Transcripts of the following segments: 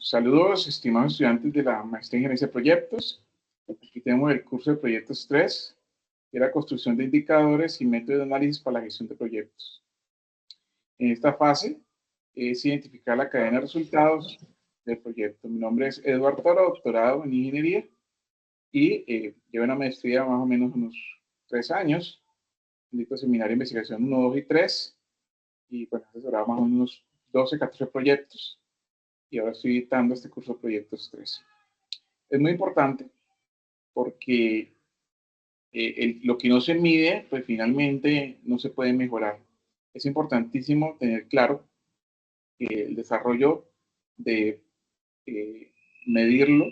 Saludos, estimados estudiantes de la Maestría en Gerencia de Proyectos. Aquí tenemos el curso de Proyectos 3, que era construcción de indicadores y métodos de análisis para la gestión de proyectos. En esta fase es identificar la cadena de resultados del proyecto. Mi nombre es Eduardo Toro, doctorado en Ingeniería, y llevo una maestría más o menos unos 3 años, en el seminario de investigación 1, 2 y 3, y bueno, asesorado más o menos unos 12, 14 proyectos, y ahora estoy dictando este curso de Proyectos 3. Es muy importante porque lo que no se mide, pues finalmente no se puede mejorar. Es importantísimo tener claro que el desarrollo de medirlo,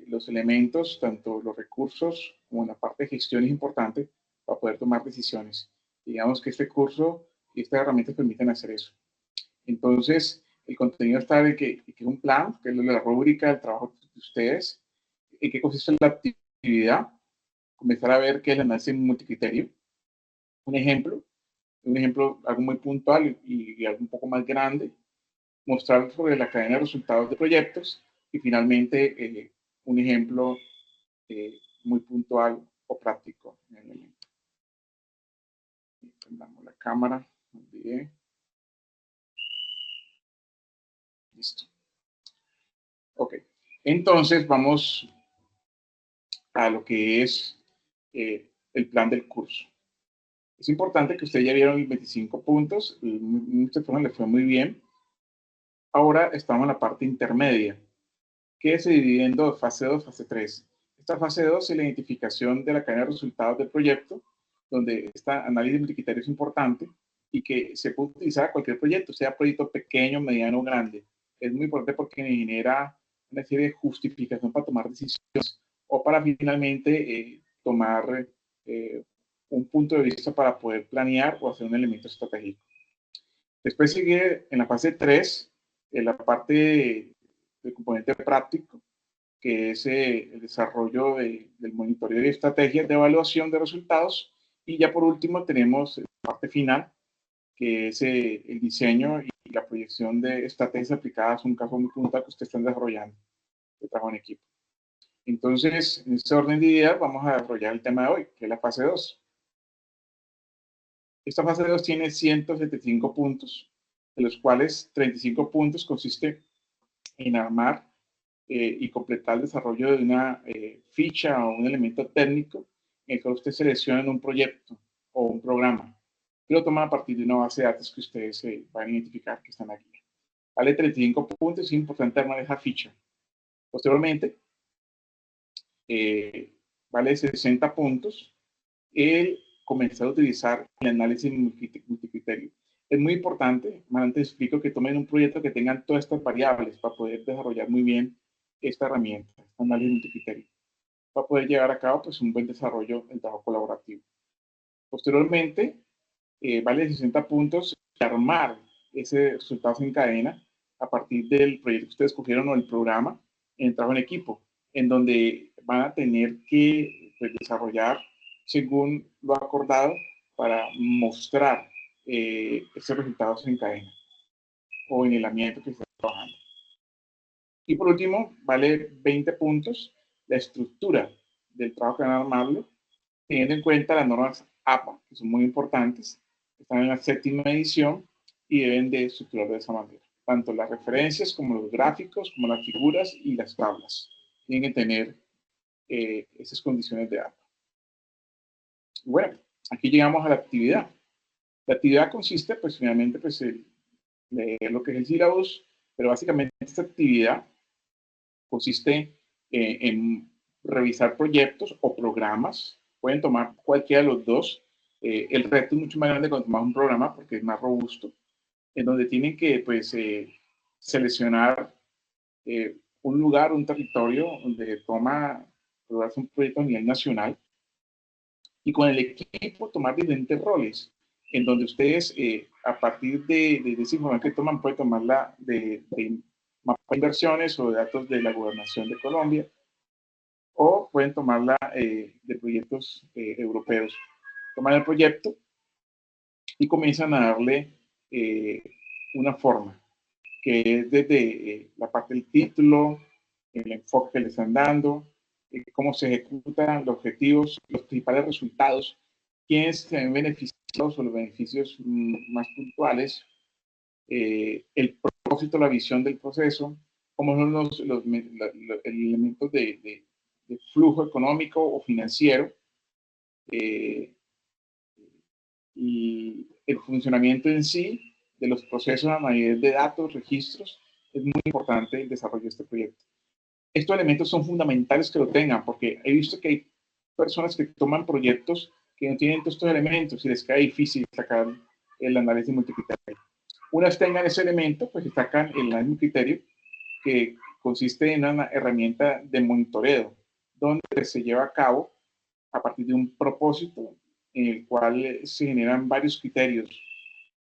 los elementos, tanto los recursos como la parte de gestión es importante para poder tomar decisiones. Digamos que este curso y estas herramientas permiten hacer eso. Entonces, el contenido está de que es un plan, que es la rúbrica del trabajo de ustedes, en qué consiste la actividad, comenzar a ver qué es el análisis multicriterio. Un ejemplo algo muy puntual y algo un poco más grande, mostrar sobre la cadena de resultados de proyectos y finalmente un ejemplo muy puntual o práctico. Prendamos la cámara, no olvidé. Listo. Ok, entonces vamos a lo que es el plan del curso. Es importante que ustedes ya vieron los 25 puntos, muchas personas les fue muy bien. Ahora estamos en la parte intermedia, que se divide en dos, fase 2, fase 3. Esta fase 2 es la identificación de la cadena de resultados del proyecto, donde este análisis multicriterio es importante y que se puede utilizar a cualquier proyecto, sea proyecto pequeño, mediano o grande. Es muy importante porque genera una serie de justificación para tomar decisiones o para finalmente tomar un punto de vista para poder planear o hacer un elemento estratégico. Después sigue en la fase 3, en la parte del componente práctico, que es el desarrollo del monitoreo de estrategias de evaluación de resultados. Y ya por último tenemos la parte final, que es el diseño y la proyección de estrategias aplicadas a un caso muy puntual que ustedes están desarrollando de trabajo en equipo. Entonces, en este orden de ideas vamos a desarrollar el tema de hoy, que es la fase 2. Esta fase 2 tiene 175 puntos, de los cuales 35 puntos consiste en armar y completar el desarrollo de una ficha o un elemento técnico en el que usted selecciona un proyecto o un programa y lo toma a partir de una base de datos que ustedes van a identificar que están aquí. Vale 35 puntos, es importante armar esa ficha. Posteriormente, vale 60 puntos el comenzar a utilizar el análisis multicriterio. Es muy importante, más antes explico, que tomen un proyecto que tengan todas estas variables para poder desarrollar muy bien esta herramienta, este análisis multicriterio, para poder llevar a cabo pues, un buen desarrollo del trabajo colaborativo. Posteriormente, vale 60 puntos armar ese resultado en cadena a partir del proyecto que ustedes escogieron o el programa en el trabajo en equipo, en donde van a tener que pues, desarrollar según lo acordado para mostrar esos resultados en cadena o en el ambiente que están trabajando. Y por último, vale 20 puntos la estructura del trabajo que van a armarlo, teniendo en cuenta las normas APA, que son muy importantes, están en la 7ª edición y deben de estructurar de esa manera. Tanto las referencias como los gráficos, como las figuras y las tablas. Tienen que tener esas condiciones de APA. Bueno, aquí llegamos a la actividad. La actividad consiste, pues, finalmente, pues, en leer lo que es el sílabus, pero básicamente esta actividad consiste en revisar proyectos o programas. Pueden tomar cualquiera de los dos. El reto es mucho más grande cuando tomas un programa porque es más robusto, en donde tienen que, pues, seleccionar un lugar, un territorio donde toma un proyecto a nivel nacional y con el equipo tomar diferentes roles, en donde ustedes, a partir de esa información que toman, pueden tomarla de mapa de inversiones o de datos de la Gobernación de Colombia, o pueden tomarla de proyectos europeos. Toman el proyecto y comienzan a darle una forma. que es desde la parte del título, el enfoque que le están dando, cómo se ejecutan los objetivos, los principales resultados, quiénes se ven beneficiados o los beneficios más puntuales, el propósito, la visión del proceso, cómo son los elementos de flujo económico o financiero, y el funcionamiento en sí de los procesos a nivel de datos, registros, es muy importante el desarrollo de este proyecto. Estos elementos son fundamentales que lo tengan, porque he visto que hay personas que toman proyectos que no tienen todos estos elementos y les queda difícil sacar el análisis multicriterio. Una vez tengan ese elemento, pues sacan el análisis multicriterio, que consiste en una herramienta de monitoreo, donde se lleva a cabo a partir de un propósito en el cual se generan varios criterios.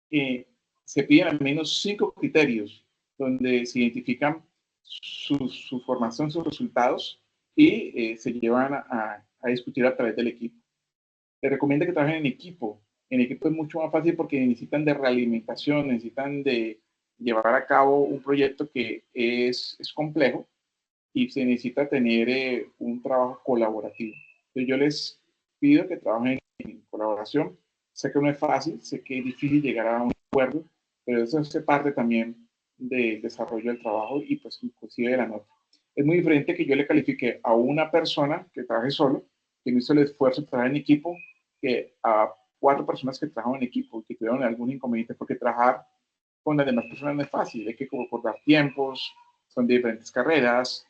Se piden al menos 5 criterios donde se identifican su formación, sus resultados y se llevan a discutir a través del equipo. Les recomiendo que trabajen en equipo. En equipo es mucho más fácil porque necesitan de realimentación, necesitan de llevar a cabo un proyecto que es complejo y se necesita tener un trabajo colaborativo. Entonces yo les pido que trabajen en colaboración. Sé que no es fácil, sé que es difícil llegar a un acuerdo, pero eso hace parte también del desarrollo del trabajo y pues inclusive de la nota. Es muy diferente que yo le califique a una persona que trabaje solo, que no hizo el esfuerzo de trabajar en equipo, que a 4 personas que trabajan en equipo, que tuvieron algún inconveniente, porque trabajar con las demás personas no es fácil, hay que acordar tiempos, son de diferentes carreras,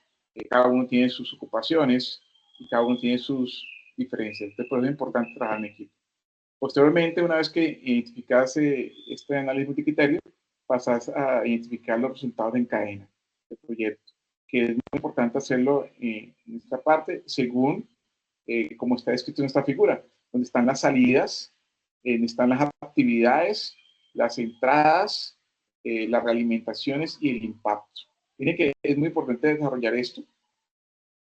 cada uno tiene sus ocupaciones y cada uno tiene sus diferencias. Entonces, por eso es importante trabajar en equipo. Posteriormente, una vez que identificas este análisis multicriterio, pasas a identificar los resultados en cadena del proyecto, que es muy importante hacerlo en esta parte según como está escrito en esta figura, donde están las salidas, donde están las actividades, las entradas, las realimentaciones y el impacto. Miren que es muy importante desarrollar esto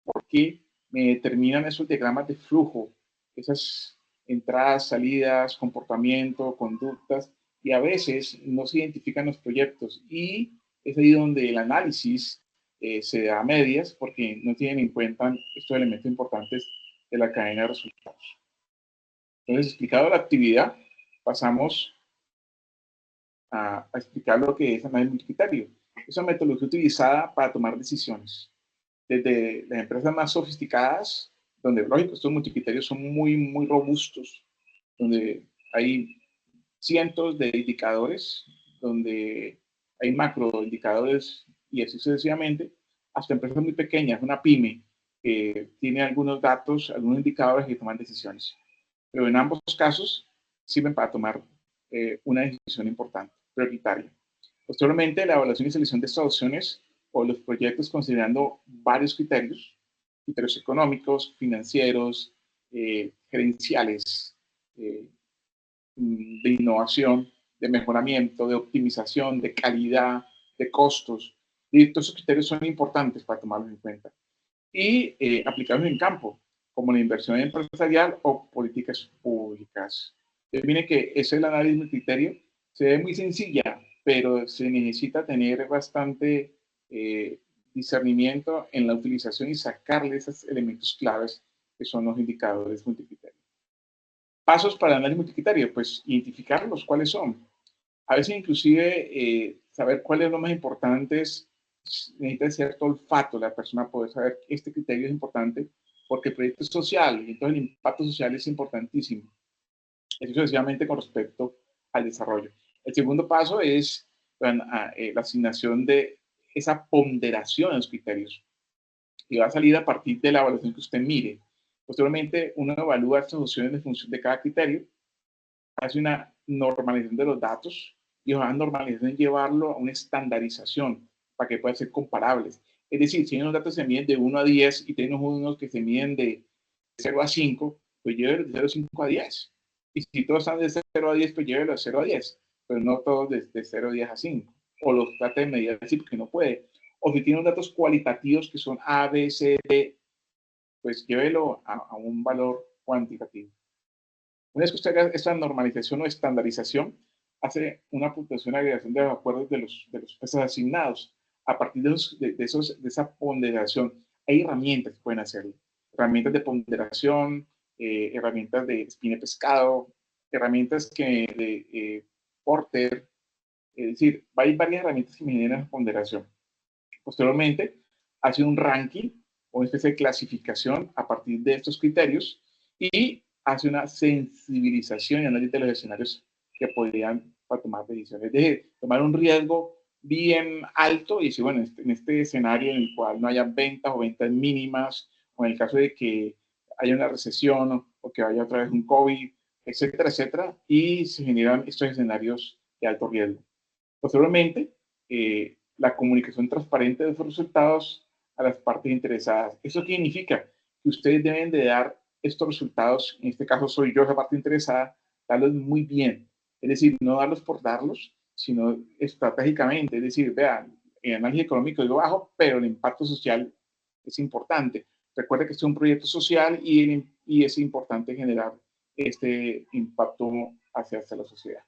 porque me determinan esos diagramas de flujo, esas entradas, salidas, comportamiento, conductas, y a veces no se identifican los proyectos y es ahí donde el análisis se da a medias porque no tienen en cuenta estos elementos importantes de la cadena de resultados. Entonces, explicado la actividad, pasamos a explicar lo que es análisis multicriterio. Es una metodología utilizada para tomar decisiones. Desde las empresas más sofisticadas, donde, lógico, estos multicriterios son muy robustos, donde hay cientos de indicadores, donde hay macroindicadores y así sucesivamente, hasta empresas muy pequeñas, una pyme, que tiene algunos datos, algunos indicadores que toman decisiones. Pero en ambos casos sirven para tomar una decisión importante, prioritaria. Posteriormente, la evaluación y selección de estas opciones o los proyectos considerando varios criterios, criterios económicos, financieros, gerenciales, de innovación, de mejoramiento, de optimización, de calidad, de costos. Y todos esos criterios son importantes para tomarlos en cuenta. Y aplicarlos en campo, como la inversión empresarial o políticas públicas. Miren que ese es el análisis de criterio. Se ve muy sencilla, pero se necesita tener bastante discernimiento en la utilización y sacarle esos elementos claves que son los indicadores multicriterios. Pasos para el análisis multicriterio, pues identificarlos, cuáles son. A veces inclusive saber cuál es lo más importante necesita cierto olfato la persona poder saber que este criterio es importante porque el proyecto es social y entonces el impacto social es importantísimo. Eso sucesivamente con respecto al desarrollo. El segundo paso es la asignación de esa ponderación de los criterios y va a salir a partir de la evaluación que usted mire. Posteriormente, uno evalúa estas opciones de función de cada criterio, hace una normalización de los datos y una normalización llevarlo a una estandarización para que puedan ser comparables. Es decir, si hay unos datos que se miden de 1 a 10 y tenemos unos que se miden de 0 a 5, pues llévelo de 0 a 5 a 10. Y si todos están de 0 a 10, pues llévelo de 0 a 10, pero no todos de 0 a 10 a 5. O los trate de medir así porque no puede. O si tiene unos datos cualitativos que son A, B, C, D, pues llévelo a un valor cuantitativo. Una vez que usted haga esta normalización o estandarización, hace una puntuación de agregación de los acuerdos de los pesos asignados. A partir de esa ponderación, hay herramientas que pueden hacerlo. Herramientas de ponderación, herramientas de espina de pescado, herramientas de Porter, es decir, hay varias herramientas que me generan ponderación. Posteriormente, hace un ranking o una especie de clasificación a partir de estos criterios y hace una sensibilización y análisis de los escenarios que podrían para tomar decisiones. Es decir, tomar un riesgo bien alto y decir, bueno, en este escenario en el cual no haya ventas o ventas mínimas, o en el caso de que haya una recesión o que haya otra vez un COVID, etcétera, etcétera, y se generan estos escenarios de alto riesgo. Posteriormente, la comunicación transparente de esos resultados a las partes interesadas. ¿Eso qué significa? Que ustedes deben de dar estos resultados, en este caso soy yo esa parte interesada, darlos muy bien. Es decir, no darlos por darlos, sino estratégicamente. Es decir, vean, el análisis económico es bajo, pero el impacto social es importante. Recuerda que este es un proyecto social y es importante generar este impacto hacia la sociedad.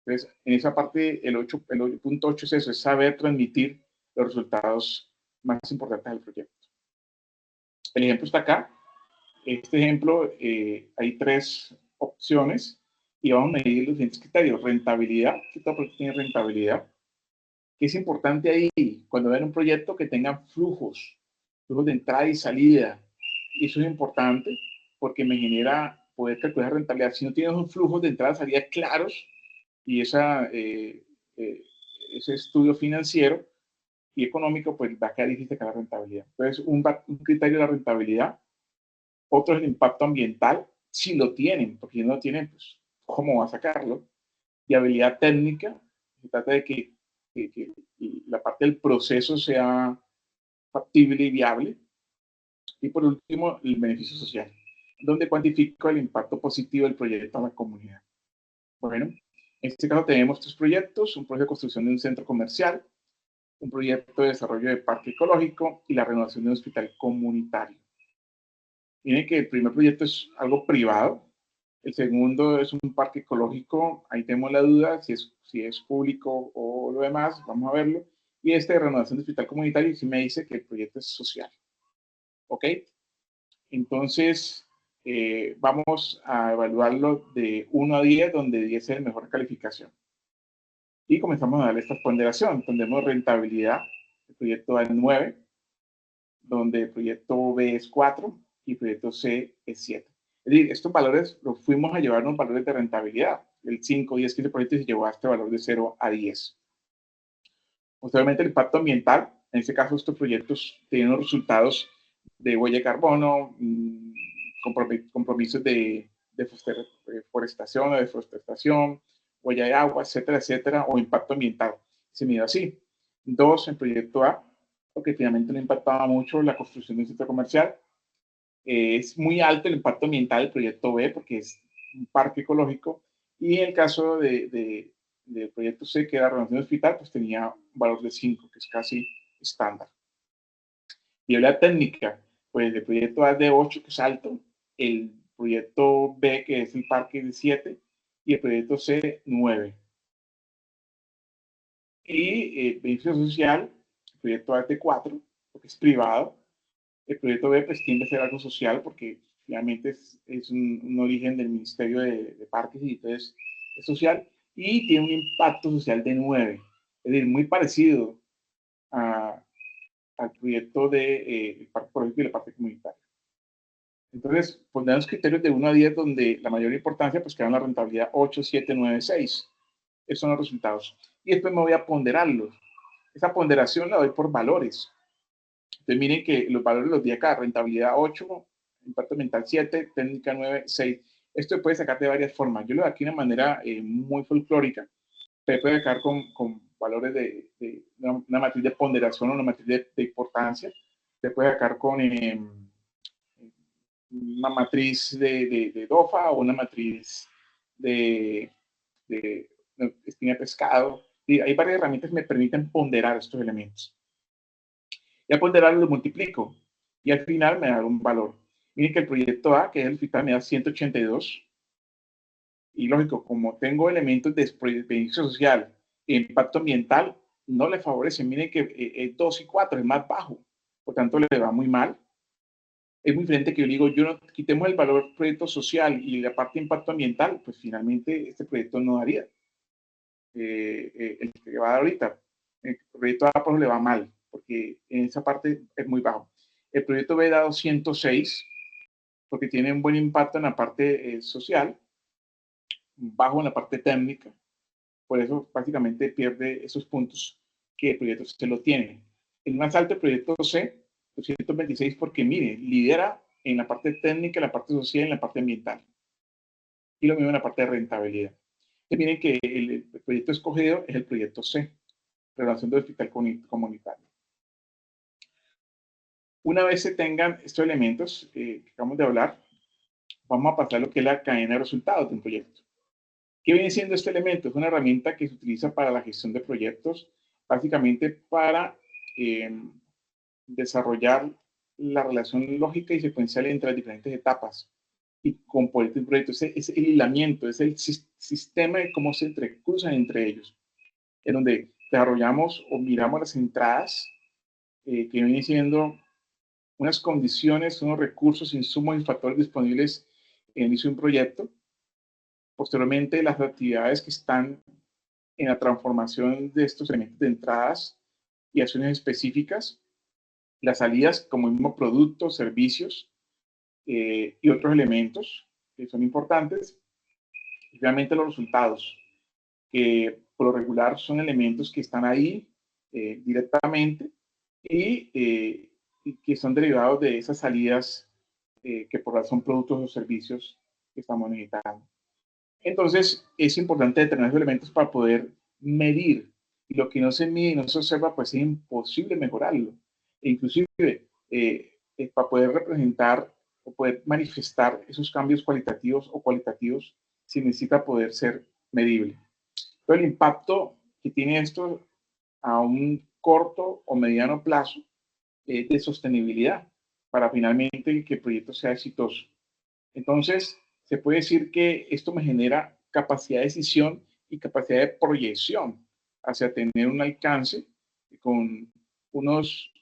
Entonces, en esa parte, el 8.8 es eso, es saber transmitir los resultados más importantes del proyecto. El ejemplo está acá. Este ejemplo, hay 3 opciones y vamos a medir los siguientes criterios. Rentabilidad, que todo proyecto tiene rentabilidad. ¿Qué es importante ahí? Cuando ven un proyecto que tenga flujos de entrada y salida. Y eso es importante porque me genera poder calcular rentabilidad. Si no tienes un flujo de entrada y salida claros, y eh, ese estudio financiero y económico, pues va a quedar difícil sacar la rentabilidad. Entonces, un criterio de la rentabilidad, otro es el impacto ambiental, si lo tienen, porque si no lo tienen, pues, ¿cómo va a sacarlo? Y habilidad técnica, se trata de que la parte del proceso sea factible y viable. Y por último, el beneficio social, donde cuantifico el impacto positivo del proyecto a la comunidad. Bueno, en este caso tenemos 3 proyectos, un proyecto de construcción de un centro comercial, un proyecto de desarrollo de parque ecológico y la renovación de un hospital comunitario. Miren que el primer proyecto es algo privado, el segundo es un parque ecológico, ahí tenemos la duda si es público o lo demás, vamos a verlo. Y este de renovación de hospital comunitario sí me dice que el proyecto es social. ¿Ok? Entonces, vamos a evaluarlo de 1 a 10, donde 10 es la mejor calificación. Y comenzamos a darle esta ponderación. Tenemos rentabilidad, el proyecto A es 9, donde el proyecto B es 4 y el proyecto C es 7. Es decir, estos valores los fuimos a llevar unos valores de rentabilidad. El 5, 10, 15% se llevó a este valor de 0 a 10. Posteriormente, el impacto ambiental. En este caso, estos proyectos tienen unos resultados de huella de carbono, compromisos de forestación o deforestación, huella de agua, etcétera, etcétera, o impacto ambiental. Se mide así. 2, en proyecto A, porque finalmente no impactaba mucho la construcción de un centro comercial. Es muy alto el impacto ambiental del proyecto B, porque es un parque ecológico. Y en el caso del proyecto C, que era renovación de hospital, pues tenía un valor de 5, que es casi estándar. Y la técnica, pues el proyecto A es de 8, que es alto, el proyecto B, que es el parque, de 7, y el proyecto C, 9. Y el beneficio social, el proyecto A es de 4, porque es privado. El proyecto B pues tiende a ser algo social porque finalmente es un origen del Ministerio de Parques y entonces es social y tiene un impacto social de 9. Es decir, muy parecido a, al proyecto de Parque Ecológico y el Parque Comunitario. Entonces, pondremos criterios de 1 a 10 donde la mayor importancia pues queda en la rentabilidad 8, 7, 9, 6. Esos son los resultados. Y después me voy a ponderarlos. Esa ponderación la doy por valores. Entonces miren que los valores los di acá, rentabilidad 8, impacto ambiental 7, técnica 9, 6. Esto puede sacar de varias formas. Yo lo doy aquí de una manera muy folclórica, pero puede sacar con valores de una matriz de ponderación o una matriz de importancia. Se puede sacar con una matriz de DOFA o una matriz de, de espina de pescado. Y hay varias herramientas que me permiten ponderar estos elementos. Y al ponderarlo lo multiplico y al final me da un valor. Miren que el proyecto A, que es el hospital, me da 182. Y lógico, como tengo elementos de beneficio social e impacto ambiental, no le favorece. Miren que 2 y 4 es más bajo, por tanto le va muy mal. Es muy diferente que yo digo, yo no, quitemos el valor proyecto social y la parte de impacto ambiental, pues finalmente este proyecto no daría. El que va a dar ahorita, el proyecto A por ejemplo, le va mal, porque en esa parte es muy bajo. El proyecto B da 206, porque tiene un buen impacto en la parte social, bajo en la parte técnica, por eso básicamente pierde esos puntos que el proyecto C lo tiene. El más alto el proyecto C, 226, porque mire, lidera en la parte técnica, en la parte social y en la parte ambiental. Y lo mismo en la parte de rentabilidad. Y miren que el proyecto escogido es el proyecto C, Relación del Hospital Comunitario. Una vez se tengan estos elementos que acabamos de hablar, vamos a pasar a lo que es la cadena de resultados de un proyecto. ¿Qué viene siendo este elemento? Es una herramienta que se utiliza para la gestión de proyectos, básicamente para desarrollar la relación lógica y secuencial entre las diferentes etapas y componentes del proyecto. Es el hilamiento, es el sistema de cómo se entrecruzan entre ellos, en donde desarrollamos o miramos las entradas que vienen siendo unas condiciones, unos recursos, insumos y factores disponibles en el inicio de un proyecto. Posteriormente, las actividades que están en la transformación de estos elementos de entradas y acciones específicas, las salidas como el mismo producto, servicios y otros elementos que son importantes, y realmente los resultados, que por lo regular son elementos que están ahí directamente y que son derivados de esas salidas que por razón productos o servicios que estamos necesitando. Entonces, es importante determinar esos elementos para poder medir. Y lo que no se mide y no se observa, pues es imposible mejorarlo. E inclusive, para poder representar o poder manifestar esos cambios cualitativos o cualitativos, se necesita poder ser medible. Pero el impacto que tiene esto a un corto o mediano plazo es de sostenibilidad para finalmente que el proyecto sea exitoso. Entonces, se puede decir que esto me genera capacidad de decisión y capacidad de proyección hacia tener un alcance con unos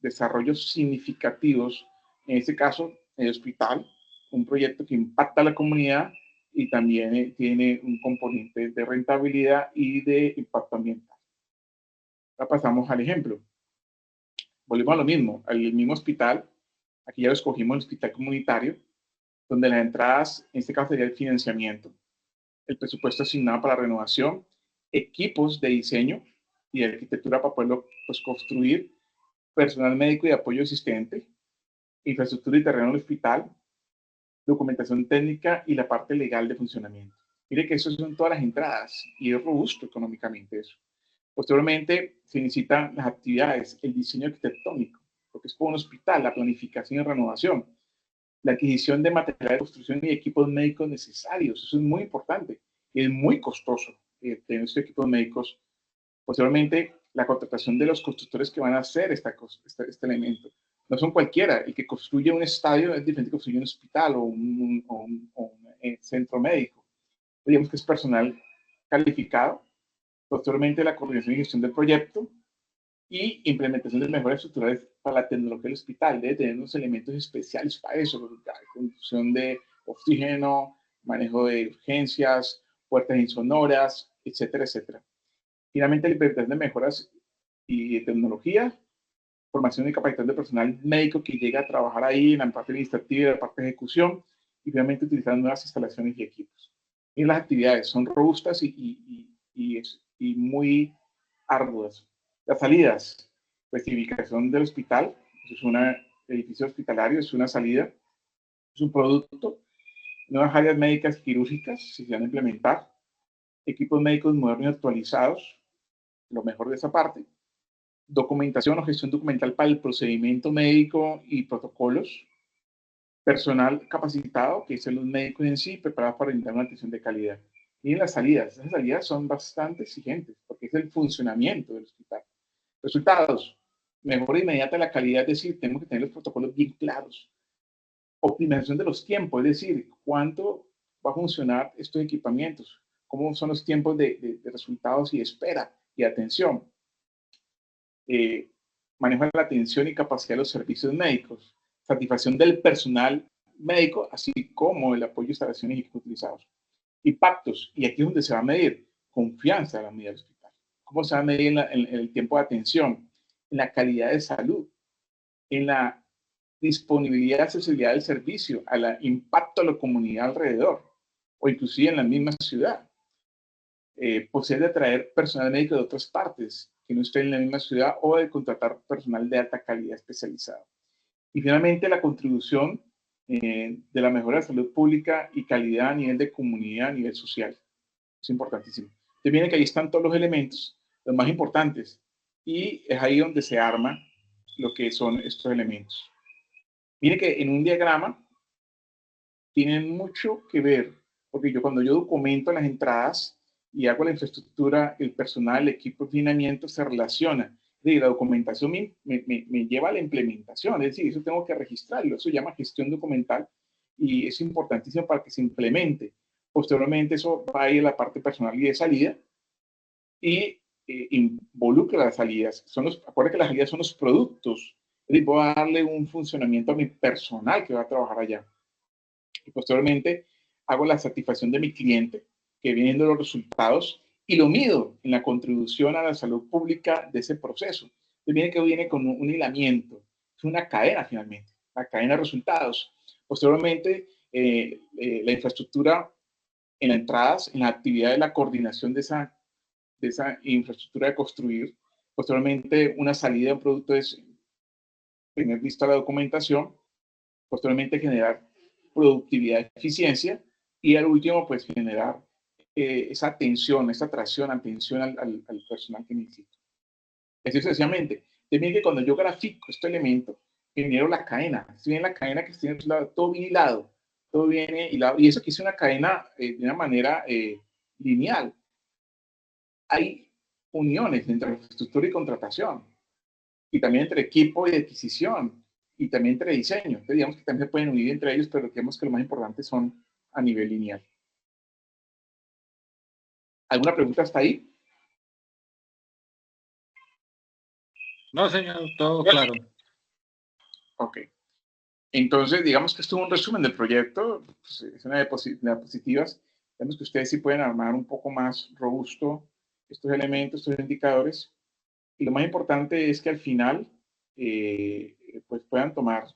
desarrollos significativos, en este caso, el hospital, un proyecto que impacta a la comunidad y también tiene un componente de rentabilidad y de impacto ambiental. Ahora pasamos al ejemplo. Volvemos a lo mismo, al mismo hospital. Aquí ya lo escogimos, el hospital comunitario, donde las entradas, en este caso sería el financiamiento, el presupuesto asignado para la renovación, equipos de diseño y de arquitectura para poderlo pues, construir, personal médico y de apoyo existente, infraestructura y terreno del hospital, documentación técnica y la parte legal de funcionamiento. Mire que eso son todas las entradas y es robusto económicamente eso. Posteriormente se necesitan las actividades, el diseño arquitectónico, porque es como un hospital, la planificación y renovación, la adquisición de material de construcción y equipos médicos necesarios. Eso es muy importante y es muy costoso tener estos equipos médicos. Posteriormente, la contratación de los constructores que van a hacer este elemento. No son cualquiera. El que construye un estadio es diferente que construye un hospital o un centro médico. Digamos que es personal calificado. Posteriormente, la coordinación y gestión del proyecto y implementación de mejoras estructurales para la tecnología del hospital. Debe tener unos elementos especiales para eso, conducción de oxígeno, manejo de urgencias, puertas insonoras, etcétera, etcétera. Finalmente, la implementación de mejoras y de tecnología, formación y capacitación de personal médico que llega a trabajar ahí en la parte administrativa y en la parte de ejecución, y finalmente utilizar nuevas instalaciones y equipos. Y las actividades son robustas y muy arduas. Las salidas, especificación del hospital, es un edificio hospitalario, es una salida, es un producto, nuevas áreas médicas quirúrgicas se van a implementar, equipos médicos modernos y actualizados, lo mejor de esa parte, documentación o gestión documental para el procedimiento médico y protocolos, personal capacitado, que son los médicos en sí, preparados para brindar una atención de calidad. Y las salidas, esas salidas son bastante exigentes, porque es el funcionamiento del hospital. Resultados, mejora inmediata la calidad, es decir, tenemos que tener los protocolos bien claros. Optimización de los tiempos, es decir, va a funcionar estos equipamientos, cómo son los tiempos de resultados y de espera y atención. Manejo de la atención y capacidad de los servicios médicos, satisfacción del personal médico, así como el apoyo a instalaciones y equipos utilizados. Impactos, y aquí es donde se va a medir confianza de la unidad del hospital. ¿Cómo se va a medir en el tiempo de atención? En la calidad de salud, en la disponibilidad y accesibilidad del servicio, al impacto a la comunidad alrededor, o inclusive en la misma ciudad. Posible de atraer personal médico de otras partes que no estén en la misma ciudad o de contratar personal de alta calidad especializado. Y finalmente, la contribución de la mejora de salud pública y calidad a nivel de comunidad, a nivel social. Es importantísimo. Entonces viene que ahí están todos los elementos, los más importantes, y es ahí donde se arma lo que son estos elementos. Mire que en un diagrama tienen mucho que ver, porque cuando yo documento las entradas y hago la infraestructura, el personal, el equipo de finamiento se relaciona. Y la documentación me lleva a la implementación, es decir, eso tengo que registrarlo, eso se llama gestión documental y es importantísimo para que se implemente. Posteriormente eso va a ir a la parte personal y de salida y involucra las salidas. Acuérdense que las salidas son los productos, es decir, voy a darle un funcionamiento a mi personal que va a trabajar allá. Y posteriormente hago la satisfacción de mi cliente, que vienen de los resultados, y lo mido en la contribución a la salud pública de ese proceso. Entonces viene que viene con un hilamiento, es una cadena finalmente, la cadena de resultados. Posteriormente, la infraestructura en las entradas, en la actividad de la coordinación de esa infraestructura de construir. Posteriormente, una salida de un producto es tener lista la documentación. Posteriormente, generar productividad, eficiencia, y al último, pues generar esa atención, esa atracción, atención al personal que necesito. Así sucesivamente. También que cuando yo grafico este elemento, genero la cadena. Si bien la cadena que está en el lado, todo viene hilado, todo viene hilado, y eso que hice una cadena de una manera lineal. Hay uniones entre infraestructura y contratación, y también entre equipo y adquisición, y también entre diseño. Entonces, digamos que también se pueden unir entre ellos, pero digamos que lo más importante son a nivel lineal. ¿Alguna pregunta hasta ahí? No, señor, todo claro. Ok. Entonces, digamos que esto es un resumen del proyecto, pues, es una de diapositivas. Digamos que ustedes sí pueden armar un poco más robusto estos elementos, estos indicadores. Y lo más importante es que al final, pues puedan tomar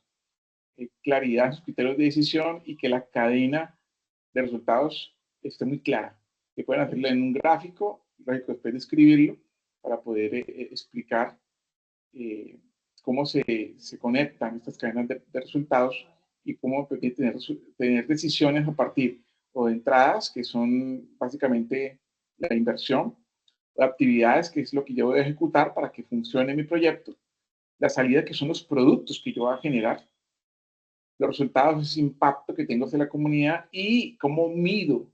claridad en sus criterios de decisión y que la cadena de resultados esté muy clara. Que puedan hacerlo en un gráfico, después de escribirlo, para poder explicar cómo se conectan estas cadenas de resultados y cómo permite tener decisiones a partir o de entradas, que son básicamente la inversión, o actividades, que es lo que yo voy a ejecutar para que funcione mi proyecto, la salida, que son los productos que yo voy a generar, los resultados, ese impacto que tengo hacia la comunidad, y cómo mido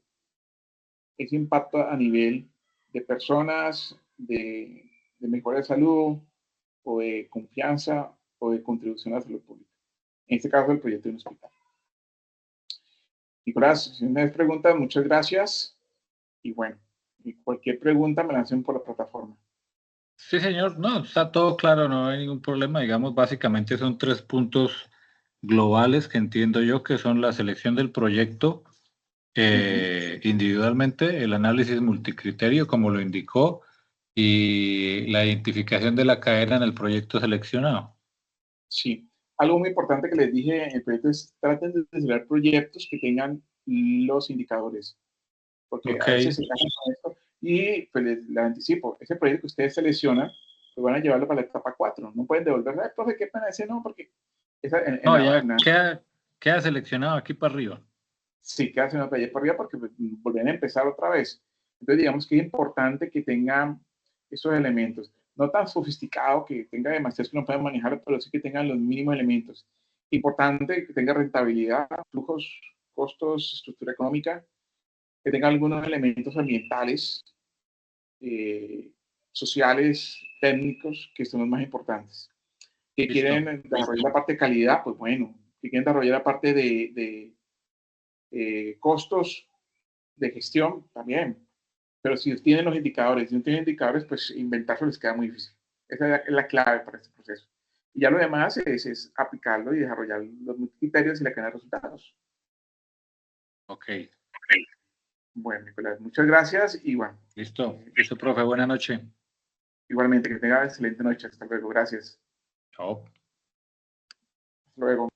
ese impacto a nivel de personas, de mejora de salud, o de confianza, o de contribución a la salud pública. En este caso, el proyecto de un hospital. Nicolás, si me preguntas, muchas gracias. Y bueno, y cualquier pregunta me la hacen por la plataforma. Sí, señor, no, está todo claro, no hay ningún problema. Digamos, básicamente son 3 puntos globales que entiendo yo, que son la selección del proyecto individualmente, el análisis multicriterio, como lo indicó, y la identificación de la cadena en el proyecto seleccionado. Sí. Algo muy importante que les dije en el proyecto es traten de desarrollar proyectos que tengan los indicadores, porque Ok. a veces se casan con esto. Y pues les anticipo, ese proyecto que ustedes seleccionan, pues van a llevarlo para la etapa 4. No pueden devolverlo. Ay, profe, qué pena ese no, porque esa, No, ya queda seleccionado aquí para arriba. sí, queda haciendo taller por arriba porque pues, volver a empezar otra vez. Entonces, digamos que es importante que tengan esos elementos. No tan sofisticado que tenga demasiados que no puedan manejar, pero sí que tengan los mínimos elementos. Importante que tenga rentabilidad, flujos, costos, estructura económica, que tenga algunos elementos ambientales, eh, sociales, técnicos, que son los más importantes. Que Listo. quieren desarrollar la parte de calidad, pues bueno. Que quieren desarrollar la parte de Costos de gestión también. Pero si tienen los indicadores, si no tienen indicadores, pues inventarse les queda muy difícil. Esa es la clave para este proceso. Y ya lo demás es aplicarlo y desarrollar los criterios y la cadena de resultados. Ok. Bueno, Nicolás, muchas gracias y bueno. Listo. Listo, profe. Buenas noches. Igualmente, que tenga excelente noche. Hasta luego. Gracias. Chao. Hasta luego.